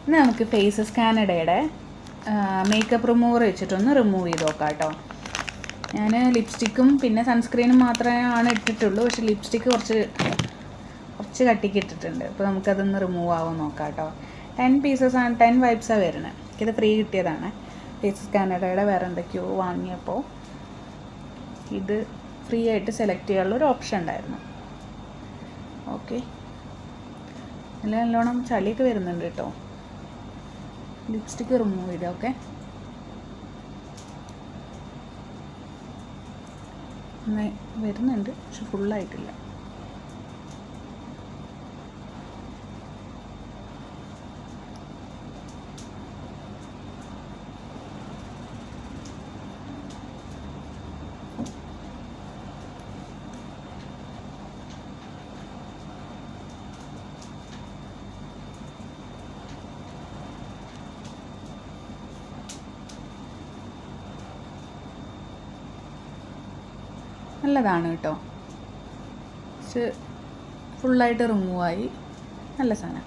ഇനി നമുക്ക് ഫേസസ് കാനഡയുടെ മേക്കപ്പ് റിമൂവർ വെച്ചിട്ടൊന്ന് റിമൂവ് ചെയ്ത് നോക്കാം കേട്ടോ. ഞാൻ ലിപ്സ്റ്റിക്കും പിന്നെ സൺസ്ക്രീനും മാത്രമാണ് ഇട്ടിട്ടുള്ളൂ. പക്ഷേ ലിപ്സ്റ്റിക്ക് കുറച്ച് കട്ടിക്ക് ഇട്ടിട്ടുണ്ട്. അപ്പോൾ നമുക്കതൊന്ന് റിമൂവ് ആവുമെന്ന് നോക്കാം കേട്ടോ. 10 പീസസാണ്, 10 വൈപ്സാണ് വരുന്നത്. ഇത് ഫ്രീ കിട്ടിയതാണ് ഫേസസ് കാനഡയുടെ. വേറെ എന്തൊക്കെയോ വാങ്ങിയപ്പോൾ ഇത് ഫ്രീ ആയിട്ട് സെലക്ട് ചെയ്യാനുള്ളൊരു ഓപ്ഷൻ ഉണ്ടായിരുന്നു. ഓക്കെ, നല്ല നല്ലോണം ചളിയൊക്കെ വരുന്നുണ്ട് കേട്ടോ. ലിപ്സ്റ്റിക്ക് റിമൂവ് ചെയ്ത് ഓക്കെ. വരുന്നുണ്ട് പക്ഷെ ഫുള്ളായിട്ടില്ല. നല്ലതാണ് കേട്ടോ. ഫുള്ളായിട്ട് റിമൂവായി. നല്ല സാധനം.